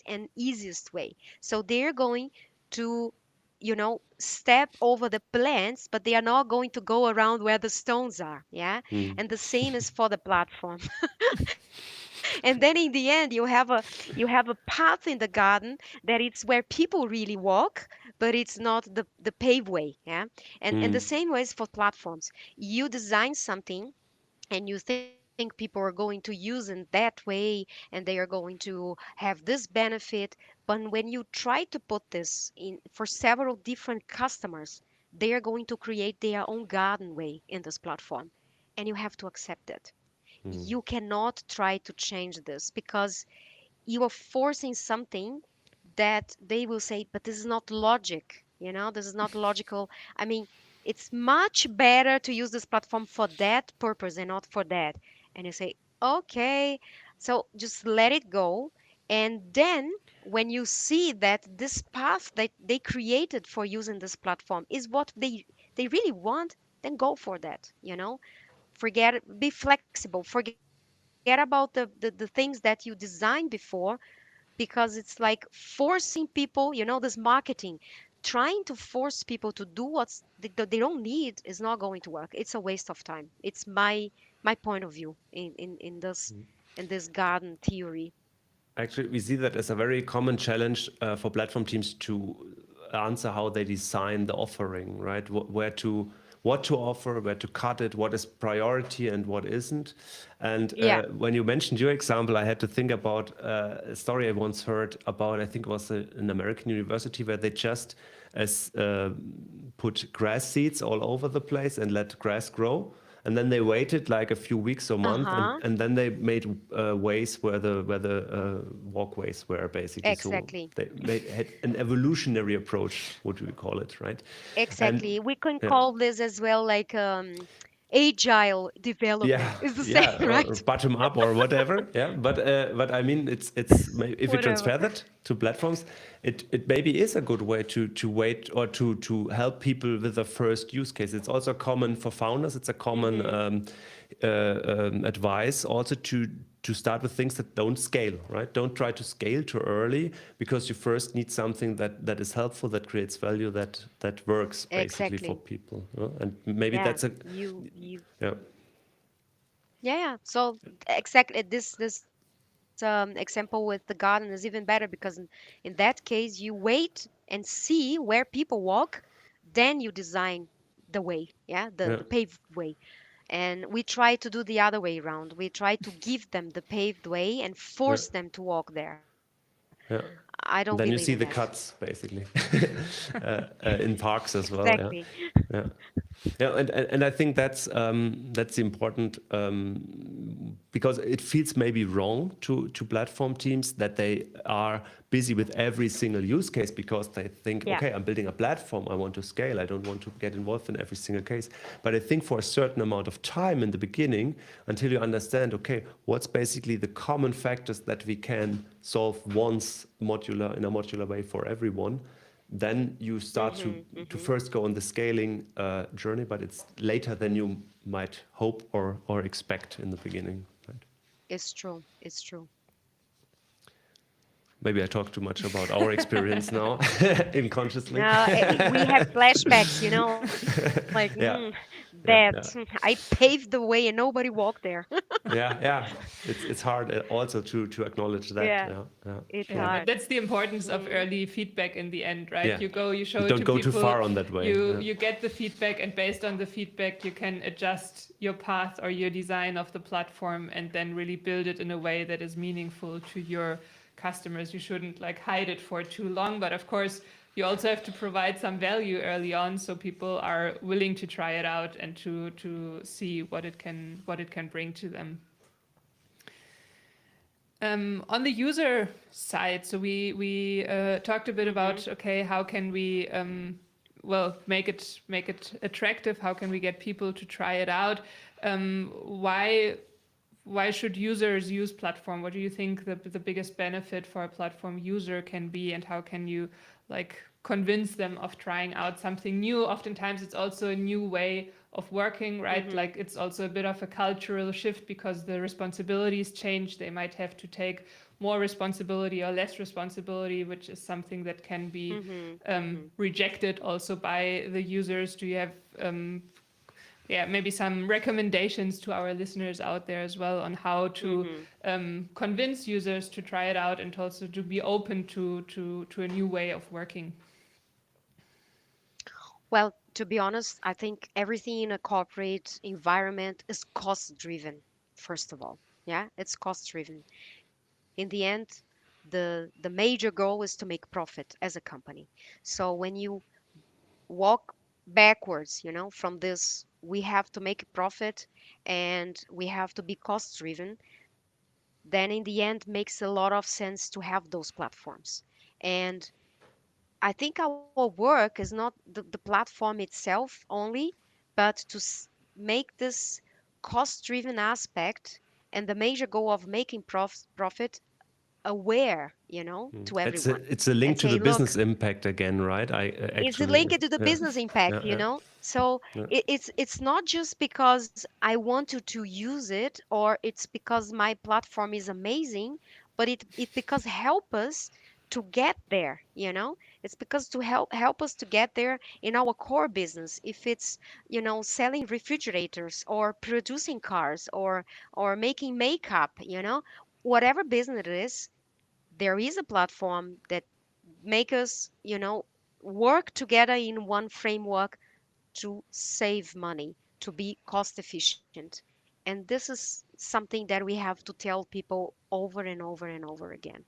and easiest way. So they're going to, step over the plants, but they are not going to go around where the stones are. Yeah. Mm. And the same is for the platform. And then in the end, you have a path in the garden that it's where people really walk, but it's not the paved way. Yeah. And the Mm. same way is for platforms. You design something and you think, think people are going to use in that way and they are going to have this benefit. But when you try to put this in for several different customers, they are going to create their own garden way in this platform. And you have to accept it. Mm. You cannot try to change this because you are forcing something that they will say, but this is not logic, this is not logical. I mean, it's much better to use this platform for that purpose and not for that. And you say, okay, so just let it go. And then when you see that this path that they created for using this platform is what they really want, then go for that, forget be flexible, forget about the things that you designed before, because it's like forcing people, this marketing, trying to force people to do they don't need is not going to work. It's a waste of time. It's my point of view in this garden theory. Actually, we see that as a very common challenge for platform teams to answer how they design the offering, right? Where to what to offer, where to cut it, what is priority and what isn't. And Yeah. when you mentioned your example, I had to think about a story I once heard about. I think it was an American university where they just as put grass seeds all over the place and let grass grow, and then they waited like a few weeks or months, Uh-huh. and then they made ways where the walkways were basically. So Exactly. had an evolutionary approach, what do we call it, right? And Exactly. We can yeah, call this as well like agile yeah, development. Is the same, yeah, or right? bottom up or whatever. Yeah, but I mean, if you Whatever. transfer that to platforms, it maybe is a good way to wait or to help people with the first use case. It's also common for founders. It's a common Mm-hmm. advice also to start with things that don't scale, right? Don't try to scale too early because you first need something that is helpful, that creates value, that works basically for Exactly. people. And maybe Yeah. that's a You yeah. Yeah, yeah. So exactly this example with the garden is even better because in that case you wait and see where people walk, then you design the way, yeah, the Yeah, paved way. And we try to do the other way around. We try to give them the paved way and yeah, force them to walk there. I yeah. don't believe in And then that. you see the cuts basically in parks as well. Yeah, Exactly. yeah. Yeah, and I think that's important because it feels maybe wrong to platform teams that they are busy with every single use case because they think, Yeah. okay, I'm building a platform, I want to scale, I don't want to get involved in every single case. But I think for a certain amount of time in the beginning, until you understand, okay, what's basically the common factors that we can solve once modular in a modular way for everyone, then you start Mm-hmm. to Mm-hmm. first go on the scaling journey, but it's later than you might hope or expect in the beginning. Right? It's true. It's true. Maybe I talk too much about our experience now, unconsciously. No, we have flashbacks, like Yeah, that. yeah, yeah, I paved the way and nobody walked there. yeah, yeah. It's hard also to acknowledge that. Yeah, Yeah, yeah, it's Yeah, yeah, but hard. that's the importance of Mm, early feedback in the end, right? yeah. You go, you You show it don't to go too people, far on that way. you Yeah, you get the feedback, and based on the feedback, you can adjust your path or your design of the platform, and then really build it in a way that is meaningful to your customers. You shouldn't like hide it for too long, but of course, you also have to provide some value early on, so people are willing to try it out and to see what it can bring to them. On the user side, so we talked a bit mhm. about, okay, how can we well make it attractive? How can we get people to try it out? Why should users use platform? What do you think the biggest benefit for a platform user can be, and how can you like convince them of trying out something new? Oftentimes it's also a new way of working, right? Mhm. Like it's also a bit of a cultural shift because the responsibilities change. They might have to take more responsibility or less responsibility, which is something that can be Mhm. Mhm. rejected also by the users. Do you have yeah, maybe some recommendations to our listeners out there as well on how to Mhm. convince users to try it out and also to be open to a new way of working? Well, to be honest, I think everything in a corporate environment is cost driven. first of all. Yeah, it's cost driven. In the end, the major goal is to make profit as a company. So when you walk backwards, from this, we have to make a profit and we have to be cost driven, then in the end makes a lot of sense to have those platforms. And I think our work is not the platform itself only, but to make this cost driven aspect and the major goal of making profit aware, to everyone, It's a link and to the say, look, business impact again, right? I it's actually, linked to the yeah, business impact, yeah, so yeah, it's not just because I want you to use it, or it's because my platform is amazing, but it because help us to get there, it's because to help us to get there in our core business, if it's selling refrigerators or producing cars or making makeup, whatever business it is, there is a platform that make us, work together in one framework to save money, to be cost efficient. And this is something that we have to tell people over and over and over again.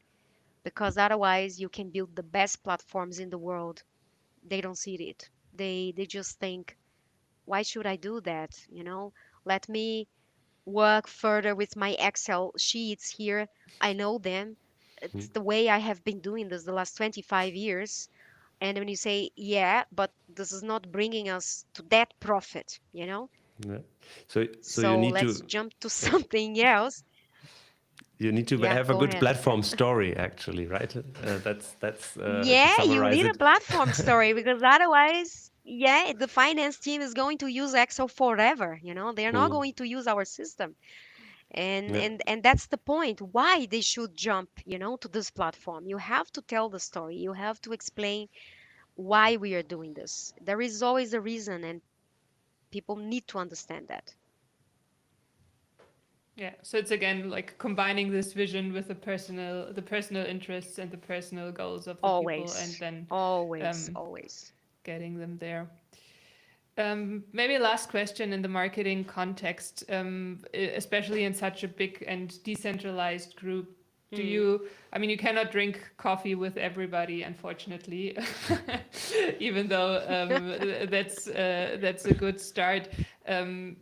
Because otherwise you can build the best platforms in the world. They don't see it. They just think, why should I do that? Let me work further with my Excel sheets here. I know them. It's the way I have been doing this the last 25 years. And when you say, yeah, but this is not bringing us to that profit, yeah. So So let's jump to something else. you need to Yeah, have a go good ahead. platform story, actually, right? That's to Yeah, you summarize need a it. platform story because otherwise, yeah, the finance team is going to use Excel forever. They're not Mm, going to use our system. And yeah. and and that's the point why they should jump, to this platform. You have to tell the story. You have to explain why we are doing this. There is always a reason, and people need to understand that. Yeah, so it's again like combining this vision with the personal interests and the personal goals of the people, and Always, then always, um, always. getting them there. Maybe last question in the marketing context, especially in such a big and decentralized group. Do Mm. you, I mean, you cannot drink coffee with everybody, unfortunately, even though that's a good start. Um,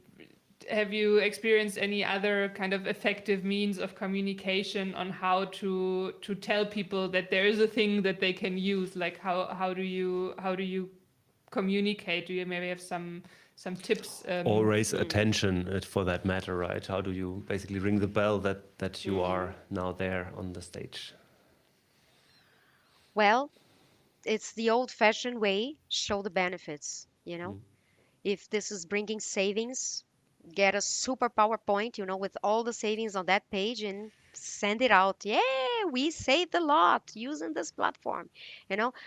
have you experienced any other kind of effective means of communication on how to tell people that there is a thing that they can use? Like how do you communicate? Do you maybe have some tips? Or raise Mm. attention for that matter, right? How do you basically ring the bell that you Mm. are now there on the stage? Well, it's the old-fashioned way, show the benefits, If this is bringing savings, get a super PowerPoint, with all the savings on that page and send it out. Yeah, we saved a lot using this platform,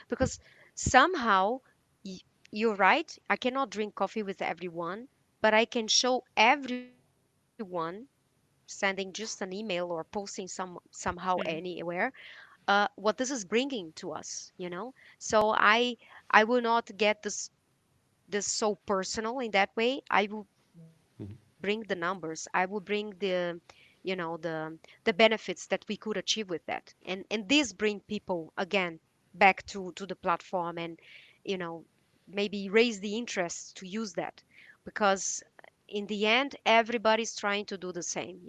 because somehow y- you're right. I cannot drink coffee with everyone, but I can show everyone sending just an email or posting somehow Hmm. anywhere what this is bringing to us, So I will not get this so personal in that way. I will bring the numbers. I will bring the benefits that we could achieve with that. And this bring people again back to the platform, and you know maybe raise the interest to use that, because in the end everybody's trying to do the same,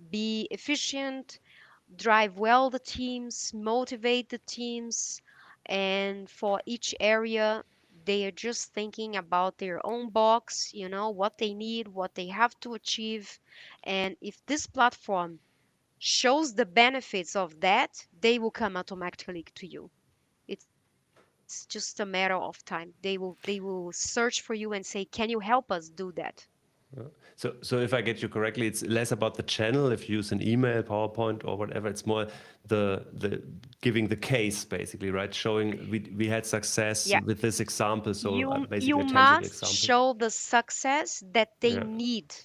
be efficient, drive well the teams, motivate the teams, and for each area, they are just thinking about their own box, what they need, what they have to achieve. And if this platform shows the benefits of that, they will come automatically to you. It's just a matter of time. They will search for you and say, "Can you help us do that?" So if I get you correctly, it's less about the channel. If you use an email, PowerPoint, or whatever, it's more the giving the case basically, right? Showing we had success Yeah. with this example, so You basically a tangible must example. show the success that they Yeah. need.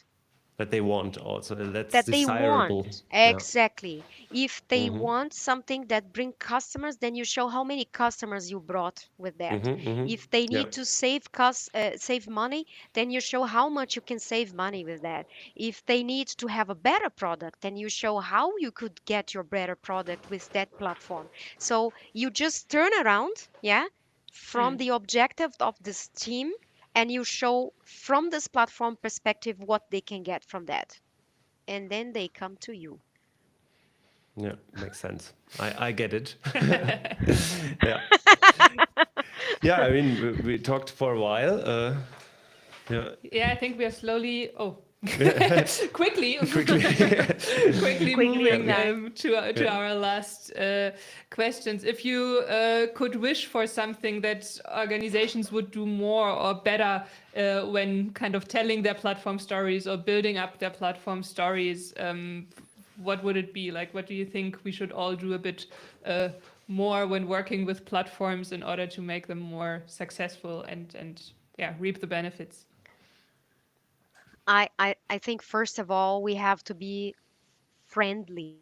that they want also. That's that they desirable. want. Yeah. Exactly. If they Mm-hmm. want something that bring customers, then you show how many customers you brought with that. Mm-hmm. Mm-hmm. If they Yeah. need to save money, then you show how much you can save money with that. If they need to have a better product, then you show how you could get your better product with that platform. So you just turn around, yeah, from Hmm. the objective of this team, and you show from this platform perspective what they can get from that, and then they come to you. Yeah. Makes sense. I get it. Yeah. Yeah. I mean, we talked for a while. Yeah. Yeah, I think we are slowly, quickly, Quickly. quickly Quickly, moving guys. to our last questions. If you could wish for something that organizations would do more or better when kind of telling their platform stories or building up their platform stories, what would it be? Like, what do you think we should all do a bit more when working with platforms in order to make them more successful and yeah, reap the benefits? I think first of all we have to be friendly.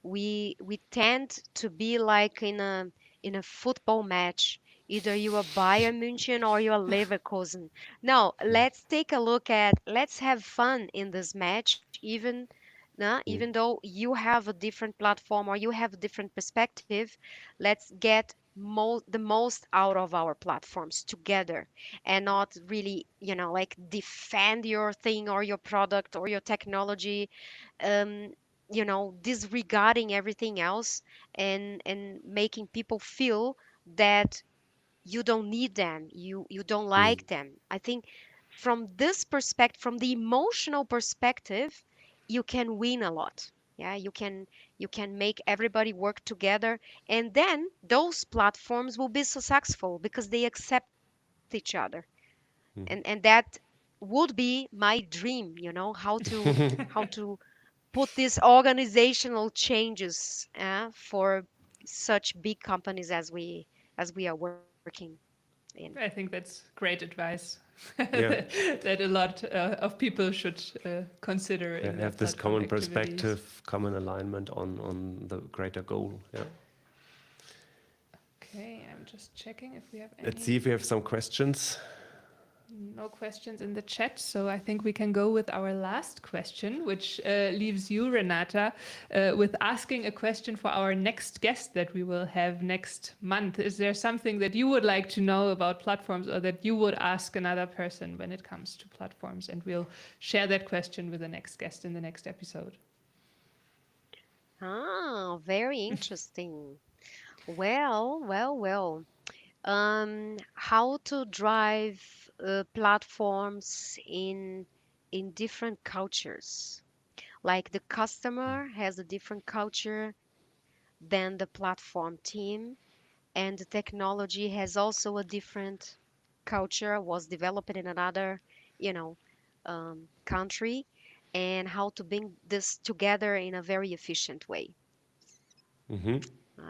We tend to be like in a football match. Either you are Bayern München or you are Leverkusen. No, let's have fun in this match, even Mm, though you have a different platform or you have a different perspective. Let's get the most out of our platforms together, and not really, like defend your thing or your product or your technology, um, disregarding everything else, and making people feel that you don't need them, you don't mm, like them. I think from this perspective, from the emotional perspective, you can win a lot. Yeah, you can make everybody work together, and then those platforms will be successful because they accept each other. And that would be my dream, how to put these organizational changes for such big companies as we are working in. I think that's great advice yeah. that a lot of people should consider Yeah. in their Have this platform common activities. perspective, common alignment on the greater goal. Yeah. Okay, I'm just checking if we have Let's see any if we have some questions. no questions in the chat. So I think we can go with our last question, which leaves you, Renata, with asking a question for our next guest that we will have next month. Is there something that you would like to know about platforms or that you would ask another person when it comes to platforms? And we'll share that question with the next guest in the next episode. Very interesting. Well. How to drive platforms in different cultures. Like the customer has a different culture than the platform team, and the technology has also a different culture, was developed in another, you know, country, and how to bring this together in a very efficient way. Hmm.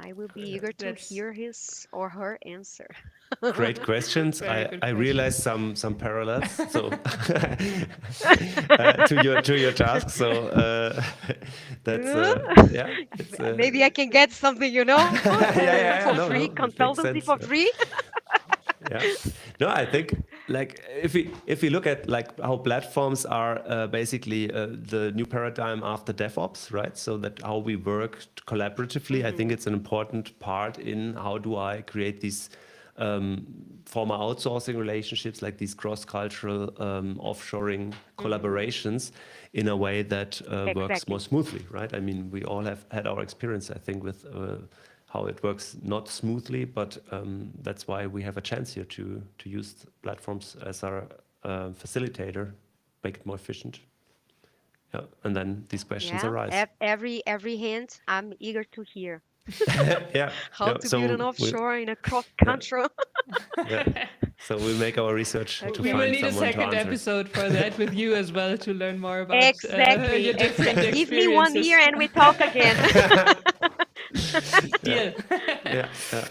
I will be eager to That's hear his or her answer. Great questions. very I, good I question. realized some parallels. So to your task. So that's yeah. It's Maybe I can get something, yeah, for yeah, yeah. free, No, no, it makes consultancy sense. for free. Yeah. No, I think like if we look at like how platforms are basically the new paradigm after DevOps, right? So that how we work collaboratively, I think Hmm. it's an important part in how do I create these former outsourcing relationships, like these cross-cultural offshoring Hmm. collaborations, in a way that works more Exactly. smoothly, right? I mean, we all have had our experience, I think, with how it works not smoothly, but that's why we have a chance here to use platforms as our facilitator, make it more efficient. Yeah, and then these questions Yeah. arise. Every hint, I'm eager to hear Yeah, how yeah. to build an So we, offshore in a yeah, cross-country. yeah. So we'll make our research to We Okay. will find need a someone to second answer. episode for that with you as well to learn more about Exactly. your different Give me one experiences. year and we talk again. Yeah, Deal. yeah, yeah. Okay,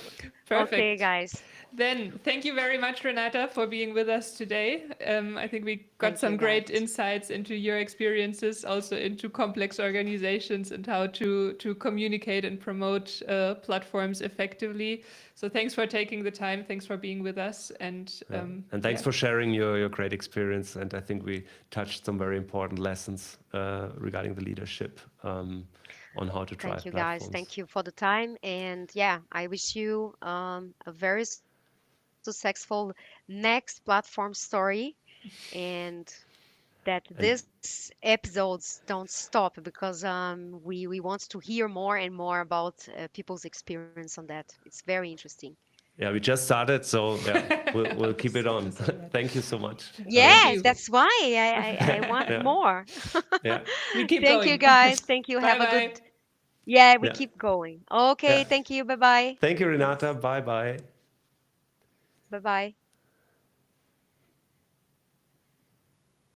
Perfect. guys. Then, thank you very much, Renata, for being with us today. I think we got Thank some you, great guys. insights into your experiences, also into complex organizations and how to communicate and promote platforms effectively. So thanks for taking the time. Thanks for being with us. And And thanks for sharing your great experience. And I think we touched some very important lessons regarding the leadership on how to drive Thank you, guys. platforms. Thank you for the time. And yeah, I wish you a very successful next platform story and that And these episodes don't stop because we want to hear more and more about people's experience on that. It's very interesting. yeah, we just started, so yeah, we'll keep it on. so much. Thank you so much. Thank Yes, you. that's why I want Yeah, more. yeah, We keep Thank you, going. guys. Thank you. Bye Have a bye. good. Yeah, we yeah, keep going. Okay, yeah. thank you. Bye bye. Thank you, Renata. Bye bye. Bye bye.